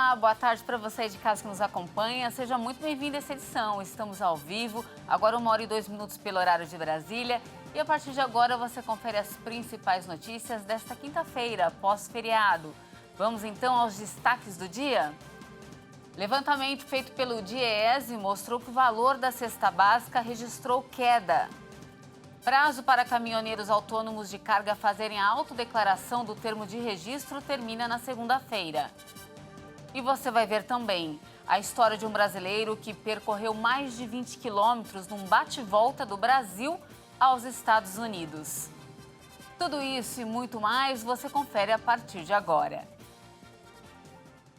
Olá, boa tarde para você de casa que nos acompanha. Seja muito bem-vindo a essa edição. Estamos ao vivo, agora 1h02 pelo horário de Brasília. E a partir de agora você confere as principais notícias desta quinta-feira, pós-feriado. Vamos então aos destaques do dia? Levantamento feito pelo DIEESE mostrou que o valor da cesta básica registrou queda. Prazo para caminhoneiros autônomos de carga fazerem a autodeclaração do termo de registro termina na segunda-feira. E você vai ver também a história de um brasileiro que percorreu mais de 20 quilômetros num bate-volta do Brasil aos Estados Unidos. Tudo isso e muito mais você confere a partir de agora.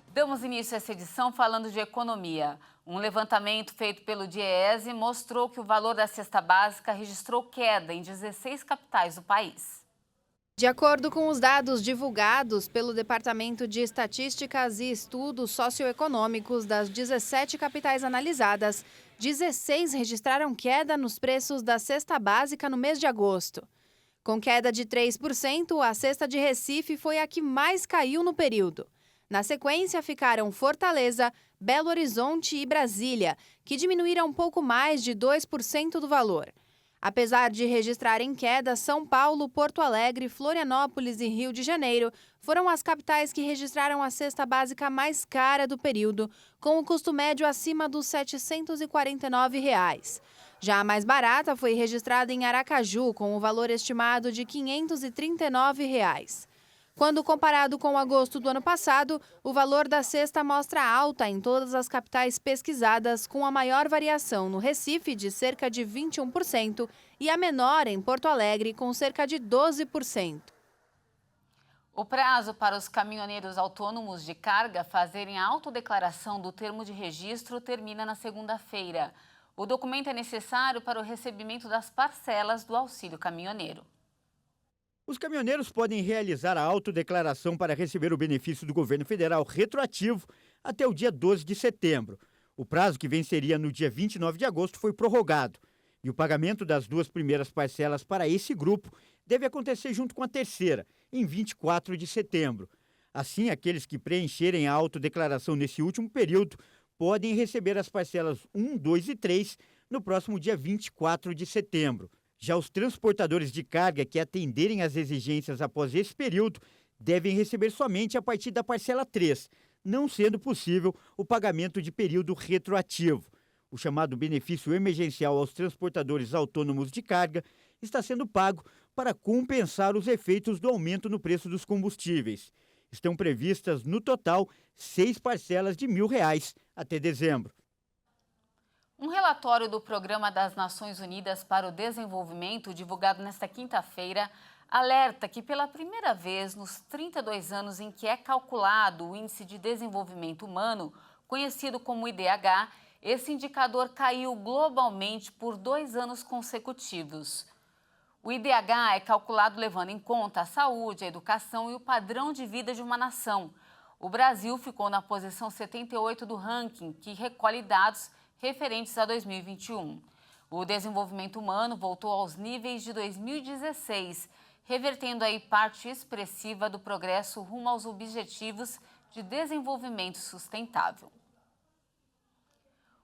Damos início a essa edição falando de economia. Um levantamento feito pelo DIEESE mostrou que o valor da cesta básica registrou queda em 16 capitais do país. De acordo com os dados divulgados pelo Departamento de Estatísticas e Estudos Socioeconômicos das 17 capitais analisadas, 16 registraram queda nos preços da cesta básica no mês de agosto. Com queda de 3%, a cesta de Recife foi a que mais caiu no período. Na sequência, ficaram Fortaleza, Belo Horizonte e Brasília, que diminuíram um pouco mais de 2% do valor. Apesar de registrarem queda, São Paulo, Porto Alegre, Florianópolis e Rio de Janeiro foram as capitais que registraram a cesta básica mais cara do período, com o custo médio acima dos R$ 749. Já a mais barata foi registrada em Aracaju, com o valor estimado de R$ 539. Quando comparado com agosto do ano passado, o valor da cesta mostra alta em todas as capitais pesquisadas, com a maior variação no Recife, de cerca de 21%, e a menor em Porto Alegre, com cerca de 12%. O prazo para os caminhoneiros autônomos de carga fazerem a autodeclaração do termo de registro termina na segunda-feira. O documento é necessário para o recebimento das parcelas do auxílio caminhoneiro. Os caminhoneiros podem realizar a autodeclaração para receber o benefício do governo federal retroativo até o dia 12 de setembro. O prazo, que venceria no dia 29 de agosto, foi prorrogado. E o pagamento das duas primeiras parcelas para esse grupo deve acontecer junto com a terceira, em 24 de setembro. Assim, aqueles que preencherem a autodeclaração nesse último período podem receber as parcelas 1, 2 e 3 no próximo dia 24 de setembro. Já os transportadores de carga que atenderem às exigências após esse período devem receber somente a partir da parcela 3, não sendo possível o pagamento de período retroativo. O chamado benefício emergencial aos transportadores autônomos de carga está sendo pago para compensar os efeitos do aumento no preço dos combustíveis. Estão previstas, no total, 6 parcelas de R$ 1.000 até dezembro. Um relatório do Programa das Nações Unidas para o Desenvolvimento, divulgado nesta quinta-feira, alerta que pela primeira vez nos 32 anos em que é calculado o Índice de Desenvolvimento Humano, conhecido como IDH, esse indicador caiu globalmente por 2 anos consecutivos. O IDH é calculado levando em conta a saúde, a educação e o padrão de vida de uma nação. O Brasil ficou na posição 78 do ranking, que recolhe dados referentes a 2021. O desenvolvimento humano voltou aos níveis de 2016, revertendo aí parte expressiva do progresso rumo aos objetivos de desenvolvimento sustentável.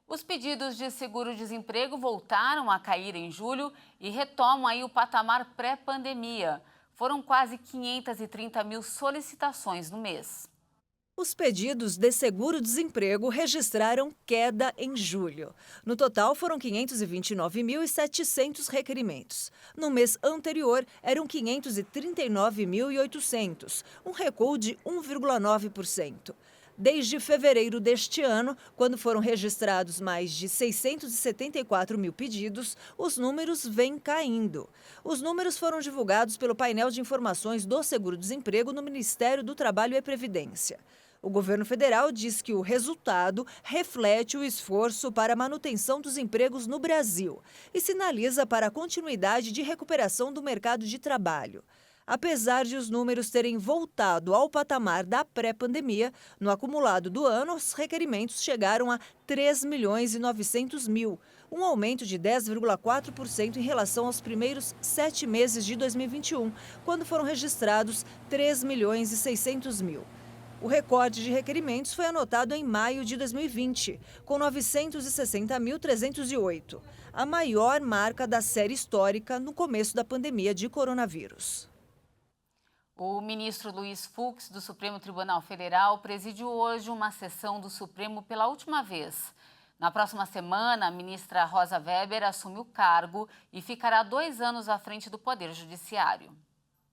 Os pedidos de seguro-desemprego voltaram a cair em julho e retomam aí o patamar pré-pandemia. Foram quase 530 mil solicitações no mês. Os pedidos de seguro-desemprego registraram queda em julho. No total, foram 529.700 requerimentos. No mês anterior, eram 539.800, um recuo de 1,9%. Desde fevereiro deste ano, quando foram registrados mais de 674 mil pedidos, os números vêm caindo. Os números foram divulgados pelo painel de informações do seguro-desemprego no Ministério do Trabalho e Previdência. O governo federal diz que o resultado reflete o esforço para a manutenção dos empregos no Brasil e sinaliza para a continuidade de recuperação do mercado de trabalho. Apesar de os números terem voltado ao patamar da pré-pandemia, no acumulado do ano, os requerimentos chegaram a 3.900.000, um aumento de 10,4% em relação aos primeiros 7 meses de 2021, quando foram registrados 3.600.000. O recorde de requerimentos foi anotado em maio de 2020, com 960.308, a maior marca da série histórica no começo da pandemia de coronavírus. O ministro Luiz Fux, do Supremo Tribunal Federal, presidiu hoje uma sessão do Supremo pela última vez. Na próxima semana, a ministra Rosa Weber assume o cargo e ficará 2 anos à frente do Poder Judiciário.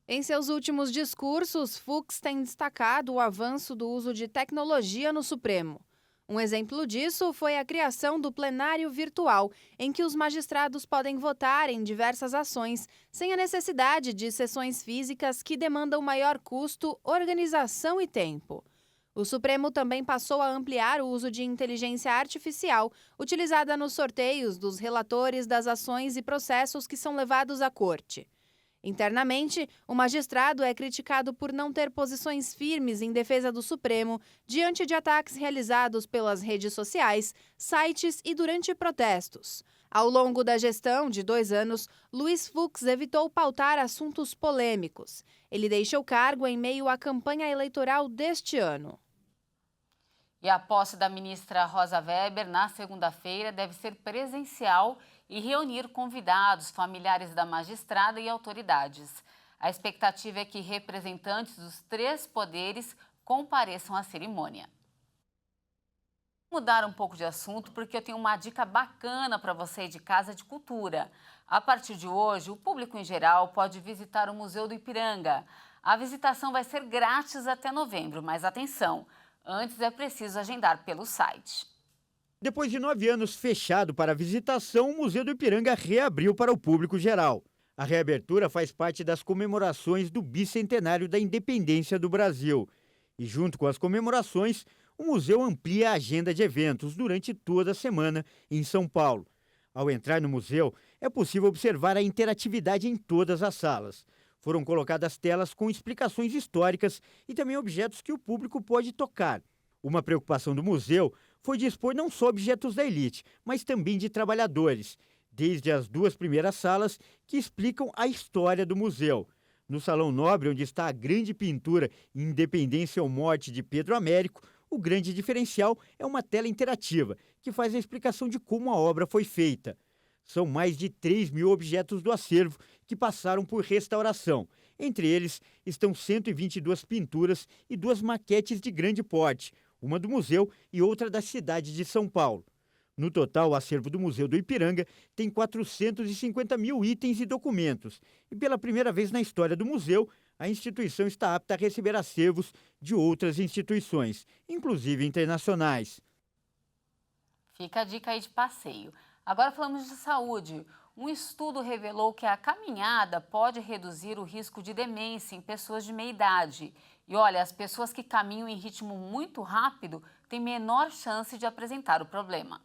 Em seus últimos discursos, Fux tem destacado o avanço do uso de tecnologia no Supremo. Um exemplo disso foi a criação do plenário virtual, em que os magistrados podem votar em diversas ações, sem a necessidade de sessões físicas que demandam maior custo, organização e tempo. O Supremo também passou a ampliar o uso de inteligência artificial, utilizada nos sorteios dos relatores das ações e processos que são levados à corte. Internamente, o magistrado é criticado por não ter posições firmes em defesa do Supremo diante de ataques realizados pelas redes sociais, sites e durante protestos. Ao longo da gestão de 2 anos, Luiz Fux evitou pautar assuntos polêmicos. Ele deixa o cargo em meio à campanha eleitoral deste ano. E a posse da ministra Rosa Weber na segunda-feira deve ser presencial e reunir convidados, familiares da magistrada e autoridades. A expectativa é que representantes dos 3 poderes compareçam à cerimônia. Vou mudar um pouco de assunto porque eu tenho uma dica bacana para você de casa de cultura. A partir de hoje, o público em geral pode visitar o Museu do Ipiranga. A visitação vai ser grátis até novembro, mas atenção, antes é preciso agendar pelo site. Depois de 9 anos fechado para visitação, o Museu do Ipiranga reabriu para o público geral. A reabertura faz parte das comemorações do bicentenário da independência do Brasil. E junto com as comemorações, o museu amplia a agenda de eventos durante toda a semana em São Paulo. Ao entrar no museu, é possível observar a interatividade em todas as salas. Foram colocadas telas com explicações históricas e também objetos que o público pode tocar. Uma preocupação do museu foi dispor não só objetos da elite, mas também de trabalhadores, desde as 2 primeiras salas que explicam a história do museu. No Salão Nobre, onde está a grande pintura Independência ou Morte de Pedro Américo, o grande diferencial é uma tela interativa, que faz a explicação de como a obra foi feita. São mais de 3.000 objetos do acervo que passaram por restauração. Entre eles estão 122 pinturas e 2 maquetes de grande porte, uma do museu e outra da cidade de São Paulo. No total, o acervo do Museu do Ipiranga tem 450.000 itens e documentos. E pela primeira vez na história do museu, a instituição está apta a receber acervos de outras instituições, inclusive internacionais. Fica a dica aí de passeio. Agora falamos de saúde. Um estudo revelou que a caminhada pode reduzir o risco de demência em pessoas de meia idade. E olha, as pessoas que caminham em ritmo muito rápido têm menor chance de apresentar o problema.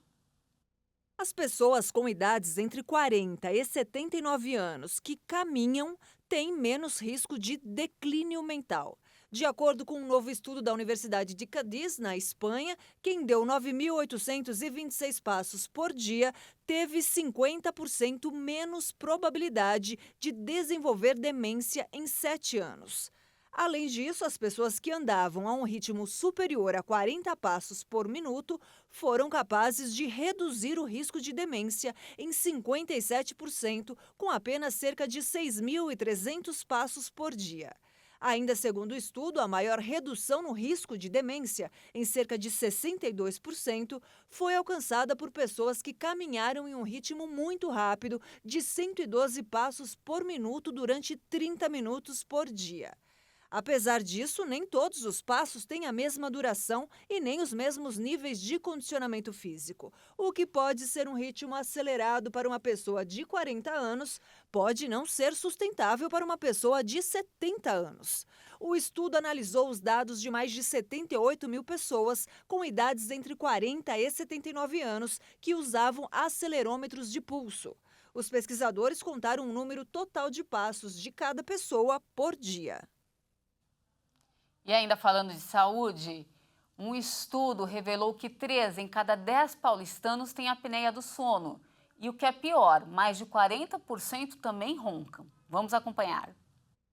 As pessoas com idades entre 40 e 79 anos que caminham têm menos risco de declínio mental. De acordo com um novo estudo da Universidade de Cádiz, na Espanha, quem deu 9.826 passos por dia teve 50% menos probabilidade de desenvolver demência em 7 anos. Além disso, as pessoas que andavam a um ritmo superior a 40 passos por minuto foram capazes de reduzir o risco de demência em 57%, com apenas cerca de 6.300 passos por dia. Ainda segundo o estudo, a maior redução no risco de demência, em cerca de 62%, foi alcançada por pessoas que caminharam em um ritmo muito rápido de 112 passos por minuto durante 30 minutos por dia. Apesar disso, nem todos os passos têm a mesma duração e nem os mesmos níveis de condicionamento físico. O que pode ser um ritmo acelerado para uma pessoa de 40 anos pode não ser sustentável para uma pessoa de 70 anos. O estudo analisou os dados de mais de 78.000 pessoas com idades entre 40 e 79 anos que usavam acelerômetros de pulso. Os pesquisadores contaram um número total de passos de cada pessoa por dia. E ainda falando de saúde, um estudo revelou que 3 em cada 10 paulistanos têm apneia do sono. E o que é pior, mais de 40% também roncam. Vamos acompanhar.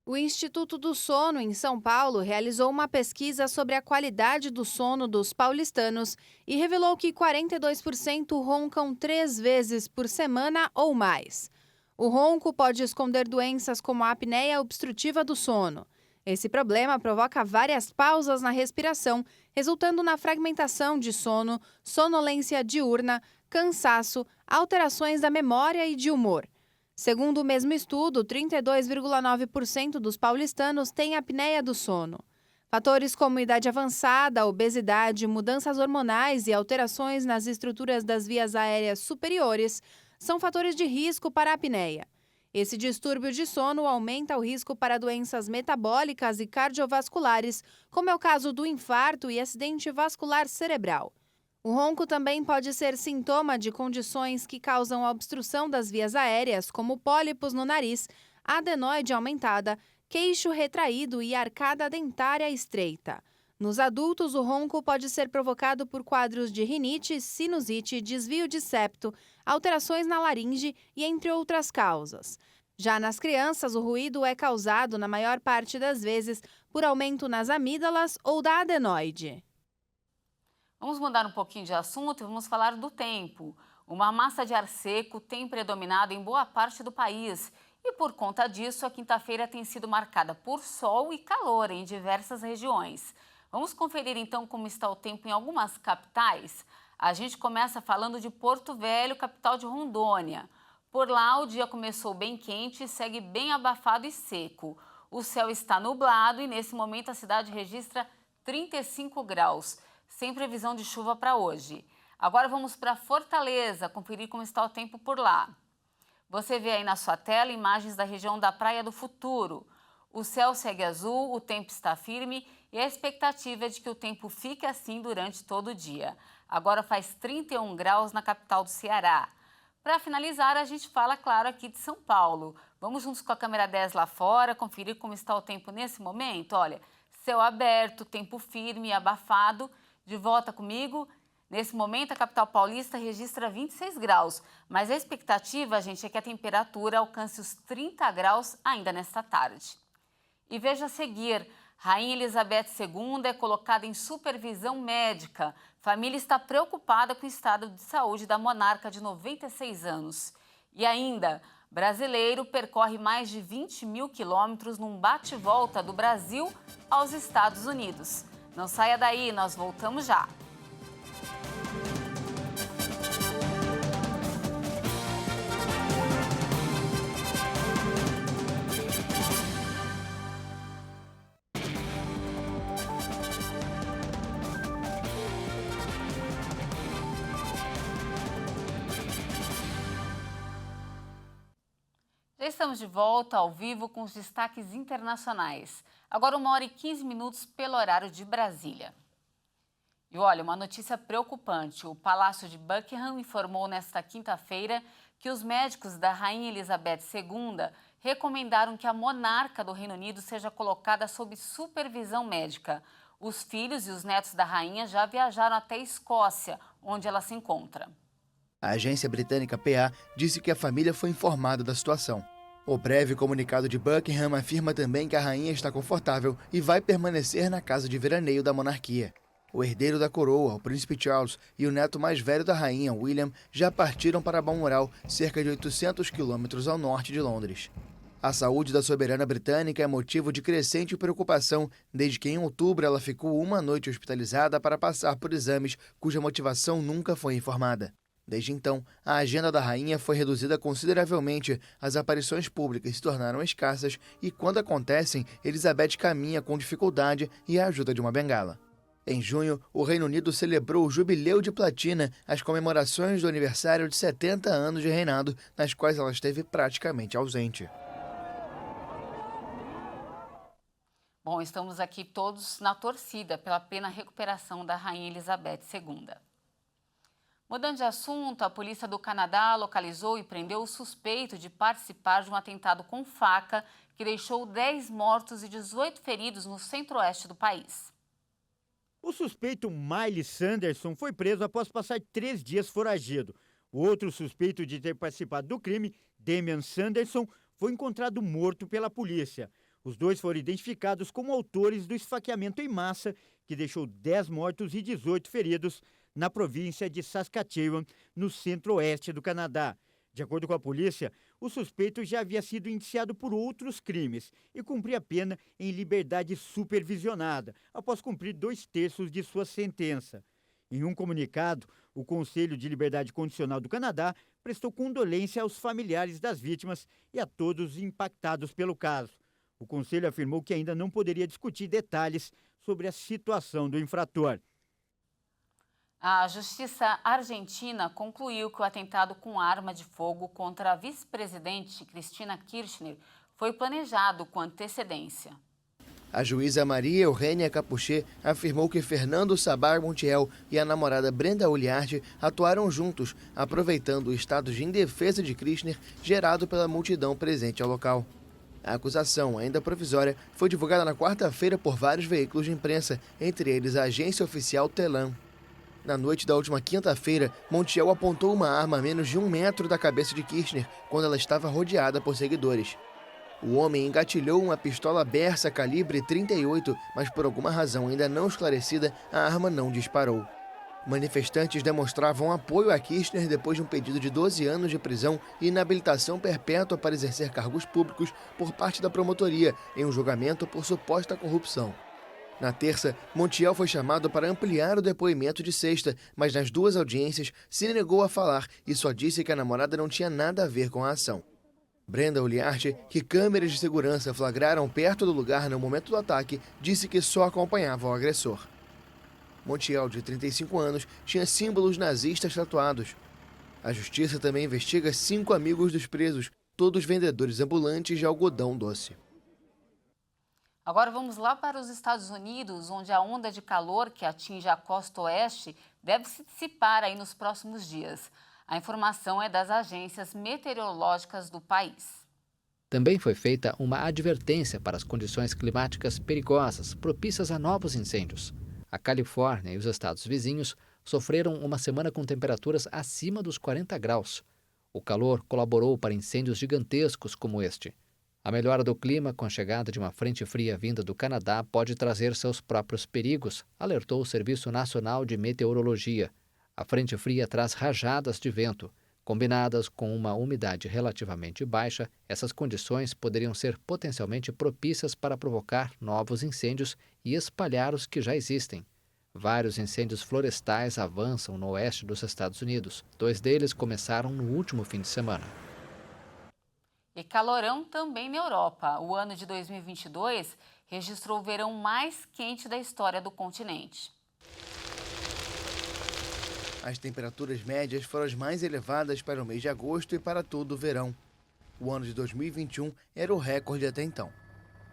O Instituto do Sono, em São Paulo, realizou uma pesquisa sobre a qualidade do sono dos paulistanos e revelou que 42% roncam 3 vezes por semana ou mais. O ronco pode esconder doenças como a apneia obstrutiva do sono. Esse problema provoca várias pausas na respiração, resultando na fragmentação de sono, sonolência diurna, cansaço, alterações da memória e de humor. Segundo o mesmo estudo, 32,9% dos paulistanos têm apneia do sono. Fatores como idade avançada, obesidade, mudanças hormonais e alterações nas estruturas das vias aéreas superiores são fatores de risco para a apneia. Esse distúrbio de sono aumenta o risco para doenças metabólicas e cardiovasculares, como é o caso do infarto e acidente vascular cerebral. O ronco também pode ser sintoma de condições que causam a obstrução das vias aéreas, como pólipos no nariz, adenoide aumentada, queixo retraído e arcada dentária estreita. Nos adultos, o ronco pode ser provocado por quadros de rinite, sinusite, desvio de septo, alterações na laringe e entre outras causas. Já nas crianças, o ruído é causado, na maior parte das vezes, por aumento nas amígdalas ou da adenoide. Vamos mudar um pouquinho de assunto e vamos falar do tempo. Uma massa de ar seco tem predominado em boa parte do país e, por conta disso, a quinta-feira tem sido marcada por sol e calor em diversas regiões. Vamos conferir então como está o tempo em algumas capitais? A gente começa falando de Porto Velho, capital de Rondônia. Por lá, o dia começou bem quente e segue bem abafado e seco. O céu está nublado e, nesse momento, a cidade registra 35 graus. Sem previsão de chuva para hoje. Agora vamos para Fortaleza, conferir como está o tempo por lá. Você vê aí na sua tela imagens da região da Praia do Futuro. O céu segue azul, o tempo está firme e a expectativa é de que o tempo fique assim durante todo o dia. Agora faz 31 graus na capital do Ceará. Para finalizar, a gente fala, claro, aqui de São Paulo. Vamos juntos com a câmera 10 lá fora, conferir como está o tempo nesse momento. Olha, céu aberto, tempo firme e abafado. De volta comigo. Nesse momento, a capital paulista registra 26 graus, mas a expectativa, gente, é que a temperatura alcance os 30 graus ainda nesta tarde. E veja a seguir, Rainha Elizabeth II é colocada em supervisão médica. Família está preocupada com o estado de saúde da monarca de 96 anos. E ainda, brasileiro percorre mais de 20 mil quilômetros num bate-volta do Brasil aos Estados Unidos. Não saia daí, nós voltamos já. Já estamos de volta ao vivo com os destaques internacionais. Agora 1h15 pelo horário de Brasília. E olha, uma notícia preocupante. O Palácio de Buckingham informou nesta quinta-feira que os médicos da Rainha Elizabeth II recomendaram que a monarca do Reino Unido seja colocada sob supervisão médica. Os filhos e os netos da rainha já viajaram até a Escócia, onde ela se encontra. A agência britânica PA disse que a família foi informada da situação. O breve comunicado de Buckingham afirma também que a rainha está confortável e vai permanecer na casa de veraneio da monarquia. O herdeiro da coroa, o príncipe Charles, e o neto mais velho da rainha, William, já partiram para Balmoral, cerca de 800 quilômetros ao norte de Londres. A saúde da soberana britânica é motivo de crescente preocupação desde que em outubro ela ficou uma noite hospitalizada para passar por exames cuja motivação nunca foi informada. Desde então, a agenda da rainha foi reduzida consideravelmente, as aparições públicas se tornaram escassas e, quando acontecem, Elizabeth caminha com dificuldade e a ajuda de uma bengala. Em junho, o Reino Unido celebrou o Jubileu de Platina, as comemorações do aniversário de 70 anos de reinado, nas quais ela esteve praticamente ausente. Bom, estamos aqui todos na torcida pela plena recuperação da Rainha Elizabeth II. Mudando de assunto, a polícia do Canadá localizou e prendeu o suspeito de participar de um atentado com faca que deixou 10 mortos e 18 feridos no centro-oeste do país. O suspeito Miley Sanderson foi preso após passar 3 dias foragido. O outro suspeito de ter participado do crime, Damian Sanderson, foi encontrado morto pela polícia. Os dois foram identificados como autores do esfaqueamento em massa que deixou 10 mortos e 18 feridos na província de Saskatchewan, no centro-oeste do Canadá. De acordo com a polícia, o suspeito já havia sido indiciado por outros crimes e cumpria pena em liberdade supervisionada, após cumprir 2/3 de sua sentença. Em um comunicado, o Conselho de Liberdade Condicional do Canadá prestou condolência aos familiares das vítimas e a todos os impactados pelo caso. O Conselho afirmou que ainda não poderia discutir detalhes sobre a situação do infrator. A Justiça Argentina concluiu que o atentado com arma de fogo contra a vice-presidente Cristina Kirchner foi planejado com antecedência. A juíza Maria Eugênia Capuchet afirmou que Fernando Sabbar Montiel e a namorada Brenda Uliarte atuaram juntos, aproveitando o estado de indefesa de Kirchner gerado pela multidão presente ao local. A acusação, ainda provisória, foi divulgada na quarta-feira por vários veículos de imprensa, entre eles a agência oficial Telam. Na noite da última quinta-feira, Montiel apontou uma arma a menos de 1 metro da cabeça de Kirchner, quando ela estava rodeada por seguidores. O homem engatilhou uma pistola Bersa calibre 38, mas por alguma razão ainda não esclarecida, a arma não disparou. Manifestantes demonstravam apoio a Kirchner depois de um pedido de 12 anos de prisão e inabilitação perpétua para exercer cargos públicos por parte da promotoria, em um julgamento por suposta corrupção. Na terça, Montiel foi chamado para ampliar o depoimento de sexta, mas nas 2 audiências se negou a falar e só disse que a namorada não tinha nada a ver com a ação. Brenda Uliarte, que câmeras de segurança flagraram perto do lugar no momento do ataque, disse que só acompanhava o agressor. Montiel, de 35 anos, tinha símbolos nazistas tatuados. A justiça também investiga 5 amigos dos presos, todos vendedores ambulantes de algodão doce. Agora vamos lá para os Estados Unidos, onde a onda de calor que atinge a costa oeste deve se dissipar aí nos próximos dias. A informação é das agências meteorológicas do país. Também foi feita uma advertência para as condições climáticas perigosas, propícias a novos incêndios. A Califórnia e os estados vizinhos sofreram uma semana com temperaturas acima dos 40 graus. O calor colaborou para incêndios gigantescos como este. A melhora do clima com a chegada de uma frente fria vinda do Canadá pode trazer seus próprios perigos, alertou o Serviço Nacional de Meteorologia. A frente fria traz rajadas de vento. Combinadas com uma umidade relativamente baixa, essas condições poderiam ser potencialmente propícias para provocar novos incêndios e espalhar os que já existem. Vários incêndios florestais avançam no oeste dos Estados Unidos. 2 deles começaram no último fim de semana. E calorão também na Europa. O ano de 2022 registrou o verão mais quente da história do continente. As temperaturas médias foram as mais elevadas para o mês de agosto e para todo o verão. O ano de 2021 era o recorde até então.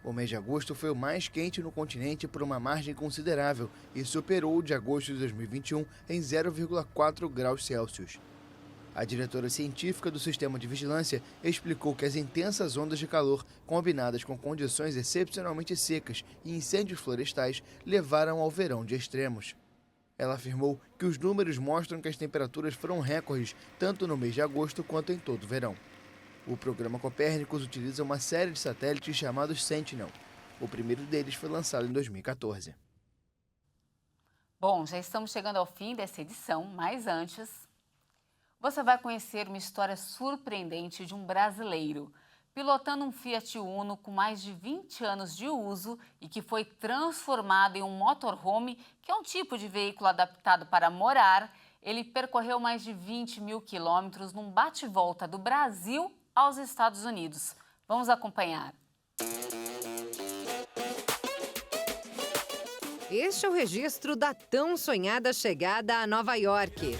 O mês de agosto foi o mais quente no continente por uma margem considerável e superou o de agosto de 2021 em 0,4 graus Celsius. A diretora científica do Sistema de Vigilância explicou que as intensas ondas de calor, combinadas com condições excepcionalmente secas e incêndios florestais, levaram ao verão de extremos. Ela afirmou que os números mostram que as temperaturas foram recordes tanto no mês de agosto quanto em todo o verão. O programa Copérnicus utiliza uma série de satélites chamados Sentinel. O primeiro deles foi lançado em 2014. Bom, já estamos chegando ao fim dessa edição, mas antes, você vai conhecer uma história surpreendente de um brasileiro pilotando um Fiat Uno com mais de 20 anos de uso e que foi transformado em um motorhome, que é um tipo de veículo adaptado para morar. Ele percorreu mais de 20 mil quilômetros num bate-volta do Brasil aos Estados Unidos. Vamos acompanhar. Este é o registro da tão sonhada chegada a Nova York.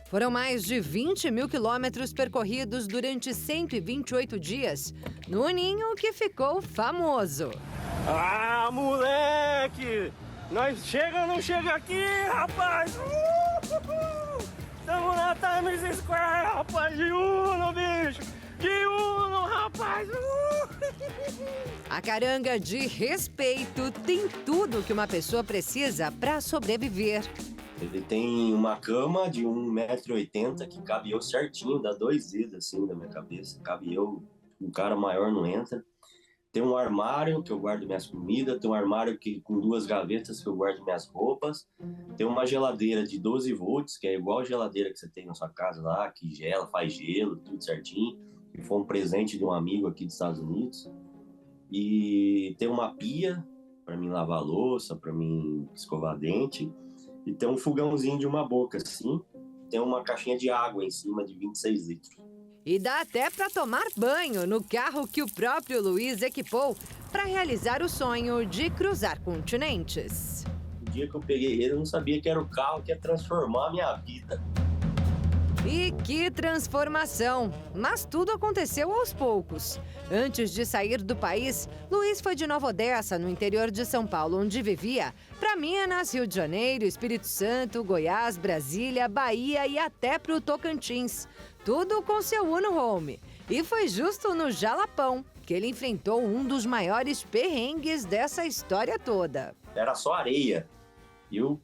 Foram mais de 20 mil quilômetros percorridos durante 128 dias, no ninho que ficou famoso. Ah, moleque! Nós chega ou não chega aqui, rapaz? Estamos na Times Square, rapaz, de Uno, bicho! De Uno, rapaz! A caranga de respeito tem tudo que uma pessoa precisa para sobreviver. Ele tem uma cama de 1,80 m que cabe eu certinho, dá 2 dedos assim da minha cabeça. Cabe eu, um cara maior não entra. Tem um armário que eu guardo minhas comidas, tem um armário com 2 gavetas que eu guardo minhas roupas. Tem uma geladeira de 12 volts, que é igual a geladeira que você tem na sua casa lá, que gela, faz gelo, tudo certinho. Que foi um presente de um amigo aqui dos Estados Unidos. E tem uma pia para mim lavar louça, para mim escovar dente. E tem um fogãozinho de uma boca, assim. Tem uma caixinha de água em cima de 26 litros. E dá até para tomar banho no carro que o próprio Luiz equipou para realizar o sonho de cruzar continentes. O dia que eu peguei ele, eu não sabia que era o carro que ia transformar a minha vida. E que transformação! Mas tudo aconteceu aos poucos. Antes de sair do país, Luiz foi de Nova Odessa, no interior de São Paulo, onde vivia, para Minas, Rio de Janeiro, Espírito Santo, Goiás, Brasília, Bahia e até para o Tocantins. Tudo com seu Uno Home. E foi justo no Jalapão que ele enfrentou um dos maiores perrengues dessa história toda. Era só areia. E eu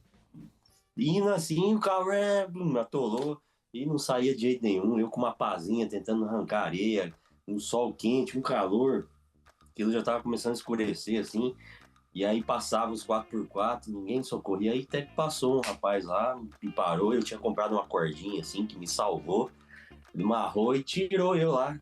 indo assim, o carro me atolou. E não saía de jeito nenhum, eu com uma pazinha tentando arrancar areia, um sol quente, um calor, aquilo já estava começando a escurecer assim, e aí passava os 4x4, ninguém socorria, aí até que passou um rapaz lá, me parou, eu tinha comprado uma cordinha assim, que me salvou, me amarrou e tirou eu lá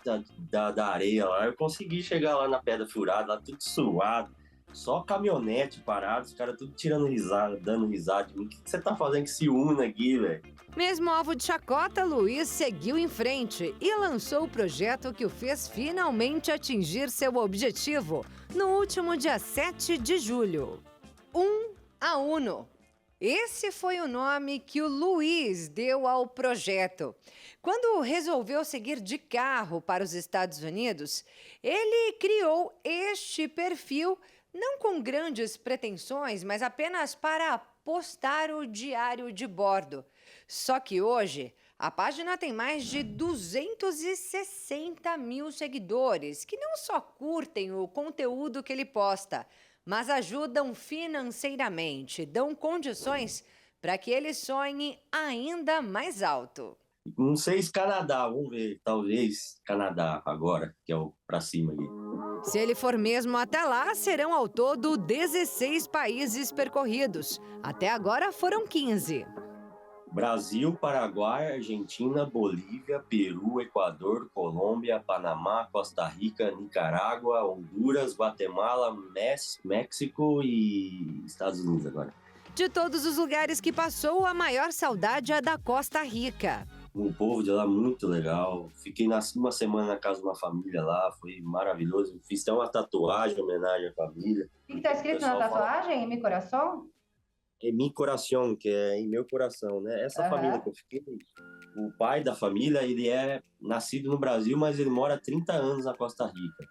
da areia lá, eu consegui chegar lá na Pedra Furada, lá tudo suado, só caminhonete parado, os caras tudo tirando risada, dando risada de mim, o que você tá fazendo com esse Uno aqui, velho? Mesmo alvo de chacota, Luiz seguiu em frente e lançou o projeto que o fez finalmente atingir seu objetivo no último dia 7 de julho. A Uno. Esse foi o nome que o Luiz deu ao projeto. Quando resolveu seguir de carro para os Estados Unidos, ele criou este perfil, não com grandes pretensões, mas apenas para postar o diário de bordo. Só que hoje, a página tem mais de 260 mil seguidores, que não só curtem o conteúdo que ele posta, mas ajudam financeiramente, dão condições para que ele sonhe ainda mais alto. Não sei se Canadá, vamos ver, talvez Canadá agora, que é o pra cima ali. Se ele for mesmo até lá, serão ao todo 16 países percorridos. Até agora foram 15. Brasil, Paraguai, Argentina, Bolívia, Peru, Equador, Colômbia, Panamá, Costa Rica, Nicarágua, Honduras, Guatemala, México e Estados Unidos agora. De todos os lugares que passou, a maior saudade é da Costa Rica. O povo de lá muito legal. Fiquei uma semana na casa de uma família lá, foi maravilhoso. Fiz até uma tatuagem em homenagem à família. O que está escrito na tatuagem? Mi coração? É mi coração, que é em meu coração, né? Essa família que eu fiquei, o pai da família, ele é nascido no Brasil, mas ele mora há 30 anos na Costa Rica.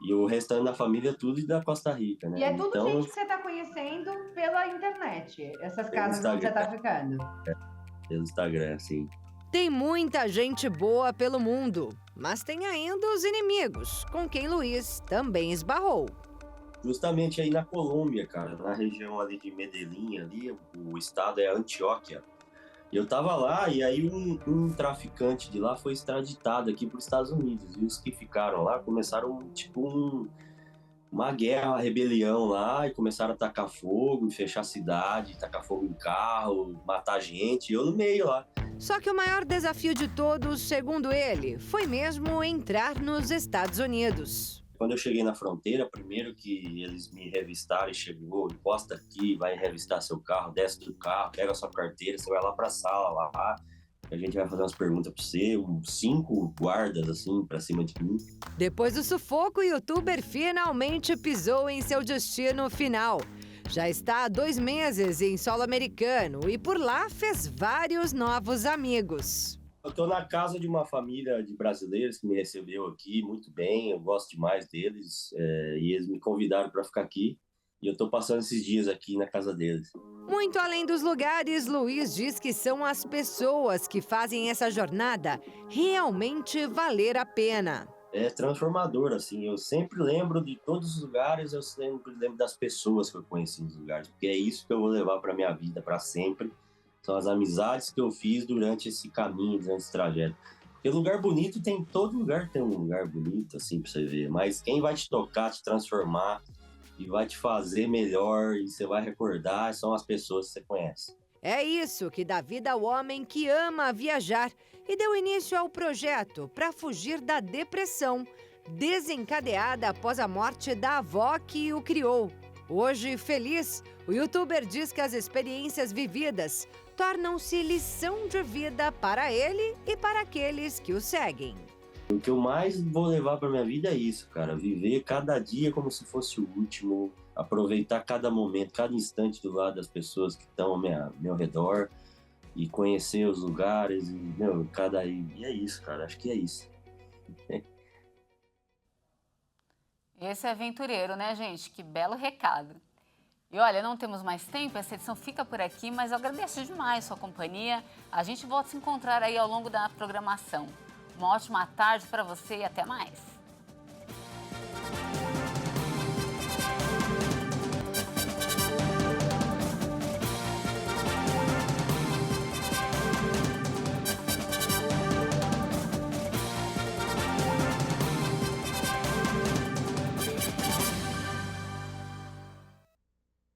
E o restante da família é tudo da Costa Rica, né? E é tudo gente que você está conhecendo pela internet, essas casas onde você está ficando. Pelo Instagram, sim. Tem muita gente boa pelo mundo, mas tem ainda os inimigos, com quem Luiz também esbarrou. Justamente aí na Colômbia, cara, na região ali de Medellín, ali, o estado é Antioquia. Eu tava lá e aí um traficante de lá foi extraditado aqui para os Estados Unidos. E os que ficaram lá começaram, uma guerra, uma rebelião lá, e começaram a tacar fogo, fechar a cidade, tacar fogo em carro, matar gente, e eu no meio lá. Só que o maior desafio de todos, segundo ele, foi mesmo entrar nos Estados Unidos. Quando eu cheguei na fronteira, primeiro que eles me revistaram e chegou, encosta aqui, vai revistar seu carro, desce do carro, pega a sua carteira, você vai lá pra sala, lá, a gente vai fazer umas perguntas pra você, 5 guardas, assim, pra cima de mim. Depois do sufoco, o youtuber finalmente pisou em seu destino final. Já está há 2 meses em solo americano e por lá fez vários novos amigos. Eu tô na casa de uma família de brasileiros que me recebeu aqui muito bem, eu gosto demais deles, e eles me convidaram para ficar aqui. E eu tô passando esses dias aqui na casa deles. Muito além dos lugares, Luiz diz que são as pessoas que fazem essa jornada realmente valer a pena. É transformador, assim, eu sempre lembro de todos os lugares, eu sempre lembro das pessoas que eu conheci nos lugares, porque é isso que eu vou levar para minha vida para sempre. São as amizades que eu fiz durante esse caminho, durante esse trajeto. Porque lugar bonito todo lugar tem um lugar bonito, assim, pra você ver. Mas quem vai te tocar, te transformar e vai te fazer melhor e você vai recordar são as pessoas que você conhece. É isso que dá vida ao homem que ama viajar e deu início ao projeto para fugir da depressão, desencadeada após a morte da avó que o criou. Hoje, feliz, o youtuber diz que as experiências vividas tornam-se lição de vida para ele e para aqueles que o seguem. O que eu mais vou levar para minha vida é isso, cara. Viver cada dia como se fosse o último, aproveitar cada momento, cada instante do lado das pessoas que estão ao meu redor e conhecer os lugares e, e é isso, cara. Acho que é isso. Esse é aventureiro, né, gente? Que belo recado. E olha, não temos mais tempo, essa edição fica por aqui, mas eu agradeço demais a sua companhia. A gente volta a se encontrar aí ao longo da programação. Uma ótima tarde para você e até mais.